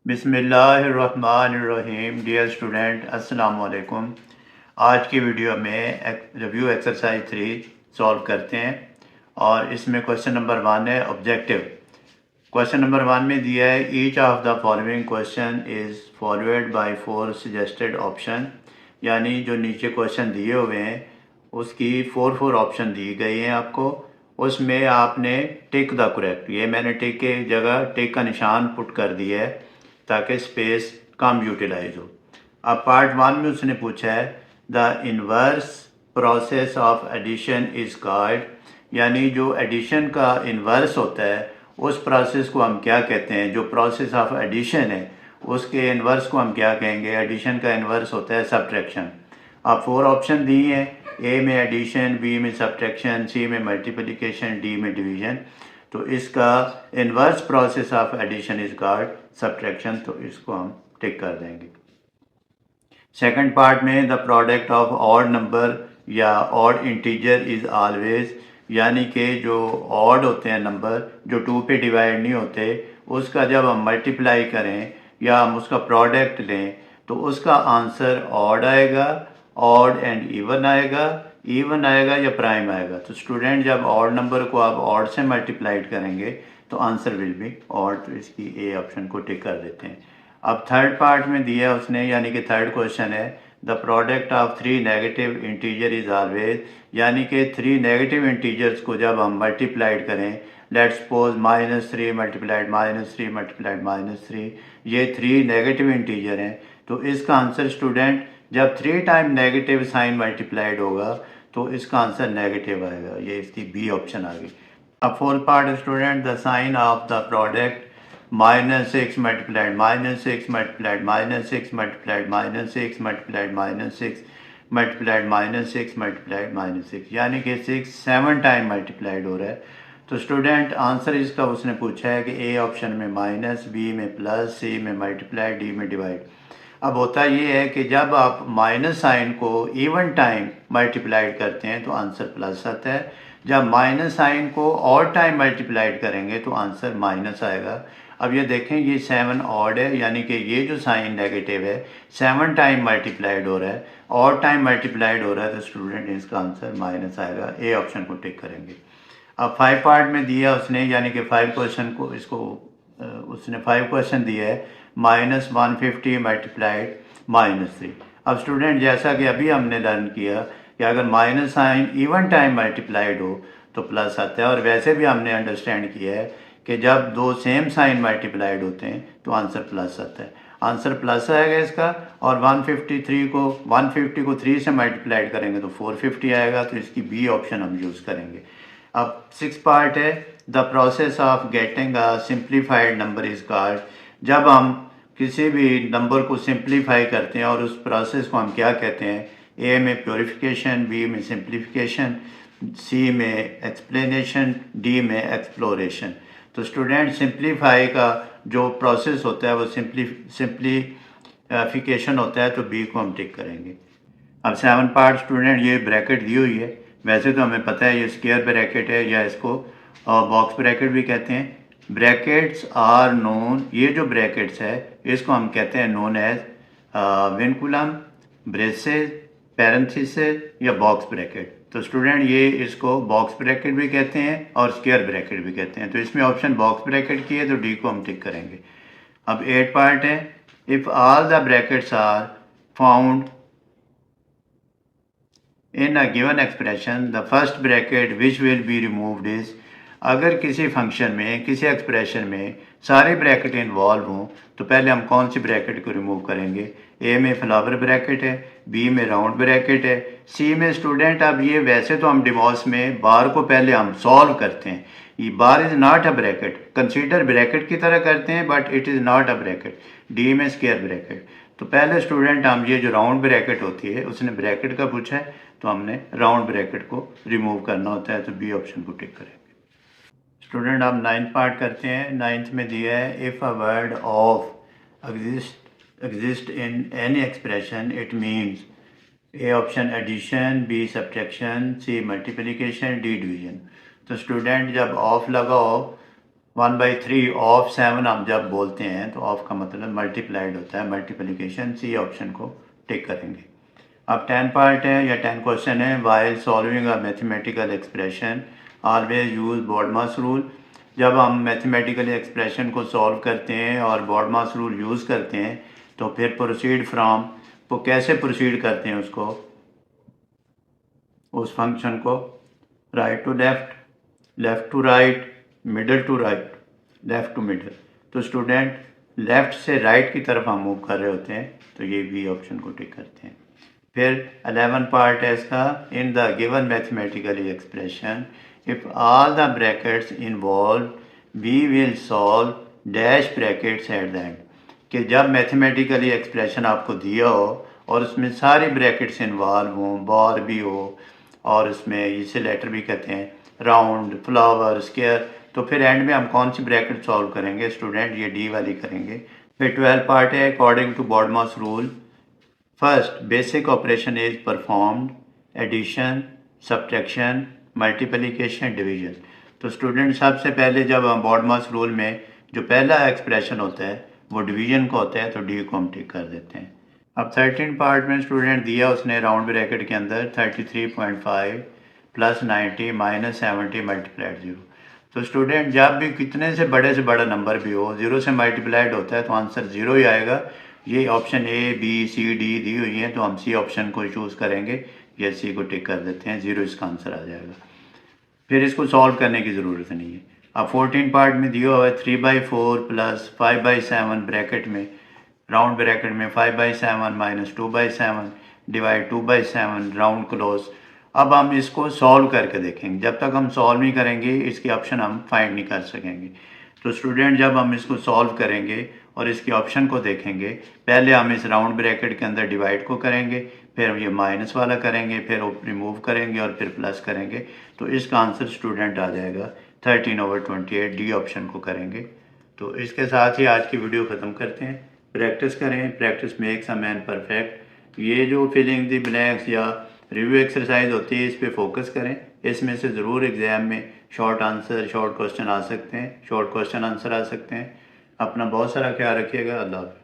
बिस्मिल्लाहिर्रहमानिर्रहीम। Dear student, अस्सलाम वालेकुम। आज की वीडियो में रिव्यू एक्सरसाइज 3 सॉल्व करते हैं और इसमें क्वेश्चन नंबर 1 है ऑब्जेक्टिव। क्वेश्चन नंबर 1 में दिया है each of the following question is followed by 4 suggested option, यानी जो नीचे क्वेश्चन दिए हुए हैं उसकी 4 ऑप्शन दी गई हैं आपको। उसमें आपने टिक द करेक्ट, ये मैंने टिक के जगह टिक का निशान पुट कर दिया है ताकि स्पेस कम यूटिलाइज हो। अब पार्ट 1 में उसने पूछा है the inverse process of addition is called, यानी जो एडिशन का इन्वर्स होता है उस प्रोसेस को हम क्या कहते हैं। जो प्रोसेस ऑफ एडिशन है उसके इन्वर्स को हम क्या कहेंगे। एडिशन का इन्वर्स होता है सब्ट्रैक्शन। अब 4 ऑप्शन दिए हैं, ए में एडिशन, बी में सब्ट्रैक्शन, सी में मल्टीप्लिकेशन, डी में डिवीजन। तो इसका inverse process of addition is called subtraction, तो इसको हम टिक कर देंगे। सेकंड पार्ट में the product of odd number या ऑड इंटीजर इज़ ऑलवेज, यानी कि जो ऑड होते हैं नंबर जो 2 पे डिवाइड नहीं होते, उसका जब हम मल्टीप्लाई करें या हम उसका प्रोडक्ट लें तो उसका आंसर ऑड आएगा, ऑड एंड इवन आएगा, इवन आएगा या प्राइम आएगा। तो स्टूडेंट जब ऑड नंबर को आप ऑड से मल्टीप्लाइड करेंगे तो आंसर विल बी ऑड, तो इसकी ए ऑप्शन को टिक कर देते हैं। अब थर्ड पार्ट में दिया उसने, यानी कि थर्ड क्वेश्चन है the product of 3 negative integer is always, यानी कि 3 नेगेटिव इंटीजर्स को जब हम मल्टीप्लाइड करें, लेट्स सपोज -3 मल्टीप्लाइड -3 मल्टीप्लाइड -3, ये 3 नेगेटिव इंटीजर हैं। तो इसका आंसर स्टूडेंट जब 3 टाइम नेगेटिव साइन मल्टीप्लाइड होगा तो इसका आंसर नेगेटिव आएगा, ये इसकी बी ऑप्शन आ गई। अब fourth part student the sign of the product -6 multiplied -6 multiplied -6 multiplied -6 multiplied -6 multiplied -6 multiplied -6, यानी कि 6 7 टाइम मल्टीप्लाइड हो रहा है। तो स्टूडेंट आंसर इसका उसने पूछा है कि ए ऑप्शन में माइनस, बी में प्लस, सी में मल्टीप्लाइड, डी में डिवाइड। अब होता ये है कि जब आप माइनस साइन को इवन टाइम मल्टीप्लाइड करते हैं तो आंसर प्लस आता है, जब माइनस साइन को ऑड टाइम मल्टीप्लाइड करेंगे तो आंसर माइनस आएगा। अब ये देखें ये 7 ऑड है, यानी कि ये जो साइन नेगेटिव है 7 टाइम मल्टीप्लाइड हो रहा है, ऑड टाइम मल्टीप्लाइड हो रहा है, तो स्टूडेंट इसका आंसर माइनस आएगा। ए ऑप्शन को टिक करेंगे। अब 5 पार्ट में दिया उसने, यानी कि 5 क्वेश्चन को इसको उसने 5 क्वेश्चन दिया है -150 मल्टीप्लाइड -3। अब स्टूडेंट जैसा कि अभी हमने लर्न किया कि अगर minus sign even time multiplied हो तो प्लस आता है, और वैसे भी हमने अंडरस्टैंड किया है कि जब 2 सेम साइन मल्टीप्लाइड होते हैं तो आंसर प्लस आता है। आंसर प्लस आएगा इसका, और 150 को 3 से मल्टीप्लाइड करेंगे तो 450 आएगा, तो इसकी बी ऑप्शन हम यूज़ करेंगे। अब 6 पार्ट है the process of getting a simplified number is called, जब हम किसी भी नंबर को सिंप्लीफाई करते हैं और उस प्रोसेस को हम क्या कहते हैं। ए में प्योरिफिकेशन, बी में सिंप्लीफिकेशन, सी में एक्सप्लेनेशन, डी में एक्सप्लोरेशन। तो स्टूडेंट सिंप्लीफाई का जो प्रोसेस होता है वो सिंप्लीफिकेशन होता है, तो बी को हम टिक करेंगे। अब 7 पार्ट स्टूडेंट ये ब्रैकेट दी हुई है, वैसे तो हमें पता है ये स्क्वायर ब्रैकेट है या इसको बॉक्स ब्रैकेट भी कहते हैं। ब्रैकेट्स आर नोन, ये जो ब्रैकेट्स है इसको हम कहते हैं known as vinculum, braces, parenthesis या बॉक्स ब्रैकेट। तो स्टूडेंट ये इसको बॉक्स ब्रैकेट भी कहते हैं और स्क्वायर ब्रैकेट भी कहते हैं, तो इसमें ऑप्शन बॉक्स ब्रैकेट की है, तो डी को हम टिक करेंगे। अब 8 पार्ट है if all the brackets are found in a given expression the first bracket which will be removed is, अगर किसी फंक्शन में किसी एक्सप्रेशन में सारे ब्रैकेट इन्वॉल्व हों तो पहले हम कौन सी ब्रैकेट को रिमूव करेंगे। ए में फ्लावर ब्रैकेट है, बी में राउंड ब्रैकेट है, सी में स्टूडेंट, अब ये वैसे तो हम डिमोस में बार को पहले हम सॉल्व करते हैं, ये bar is not a bracket, consider bracket की तरह करते हैं but it is not a bracket. D में स्क्वायर ब्रैकेट। तो पहले स्टूडेंट हम ये जो राउंड ब्रैकेट होती है उसने ब्रैकेट का पूछा है तो हमने राउंड ब्रैकेट को रिमूव करना होता है, तो बी ऑप्शन को टिक करेंगे। स्टूडेंट आप 9th पार्ट करते हैं। 9th में दिया है if a word of exist in any expression it means, A option addition, B subtraction, C multiplication, D division. तो स्टूडेंट जब ऑफ लगा हो 1/3 ऑफ 7 हम जब बोलते हैं तो ऑफ का मतलब मल्टीप्लाइड होता है, मल्टीप्लिकेशन। सी ऑप्शन को टिक करेंगे। अब 10 पार्ट है या 10 क्वेश्चन है। While solving a mathematical expression always use BODMAS rule. जब हम मैथमेटिकल एक्सप्रेशन को सॉल्व करते हैं और बॉडमास रूल यूज़ करते हैं तो फिर प्रोसीड फ्रॉम, वो कैसे प्रोसीड करते हैं उसको, उस फंक्शन को right to left, left to right, middle to right, left to middle. तो स्टूडेंट लेफ़्ट से राइट की तरफ हम मूव कर रहे होते हैं तो ये बी ऑप्शन को टिक करते हैं। फिर 11 पार्ट है इसका। In the given mathematically expression if all the brackets involve we will solve dash brackets at the end. कि जब मैथमेटिकली एक्सप्रेशन आपको दिया हो और उसमें सारी ब्रैकेट्स इन्वॉल्व हों, बार भी हो और उसमें इसे लेटर भी कहते हैं, राउंड, फ्लावर, स्क्वायर, तो फिर एंड में हम कौन सी ब्रैकेट सॉल्व करेंगे स्टूडेंट, ये डी वाली करेंगे। फिर 12 पार्ट है। According to BODMAS rule first basic operation is performed, addition, subtraction, multiplication, division. तो स्टूडेंट सबसे पहले जब हम बॉडमास रूल में जो पहला एक्सप्रेशन होता है वो डिवीजन का होता है तो डी को हम टिक कर देते हैं। अब 13 पार्ट में स्टूडेंट दिया उसने राउंड ब्रैकेट के अंदर 33.5 + 90 - 70 × 0। तो स्टूडेंट जब भी कितने से बड़ा नंबर भी हो, 0 से मल्टीप्लाइड होता है तो आंसर 0 ही आएगा। ये option A B C D दी हुई है तो हम सी ऑप्शन को चूज़ करेंगे, या सी को टिक कर देते हैं, 0 इसका आंसर आ जाएगा। फिर इसको सॉल्व करने की ज़रूरत नहीं है। अब 14 पार्ट में दिया हुआ है 3/4 + 5/7 ब्रैकेट में, राउंड ब्रैकेट में 5/7 - 2/7 डिवाइड 2/7 राउंड क्लोज। अब हम इसको सॉल्व करके देखेंगे। जब तक हम सॉल्व नहीं करेंगे इसकी ऑप्शन हम फाइंड नहीं कर सकेंगे। तो स्टूडेंट जब हम इसको सॉल्व करेंगे और इसकी ऑप्शन को देखेंगे, पहले हम इस राउंड ब्रैकेट के अंदर डिवाइड को करेंगे, फिर ये माइनस वाला करेंगे, फिर रिमूव करेंगे और फिर प्लस करेंगे। तो इसका आंसर स्टूडेंट आ जाएगा 13/28। डी ऑप्शन को करेंगे। तो इसके साथ ही आज की वीडियो ख़त्म करते हैं। प्रैक्टिस करें, practice makes a man perfect. ये जो फिलिंग द ब्लैंक्स या रिव्यू एक्सरसाइज होती है इस पे फोकस करें। इसमें से ज़रूर एग्ज़ाम में शॉर्ट आंसर, शॉर्ट क्वेश्चन आ सकते हैं, शॉर्ट क्वेश्चन आंसर आ सकते हैं। अपना बहुत सारा ख्याल रखिएगा। अल्लाह हाफ़िज़।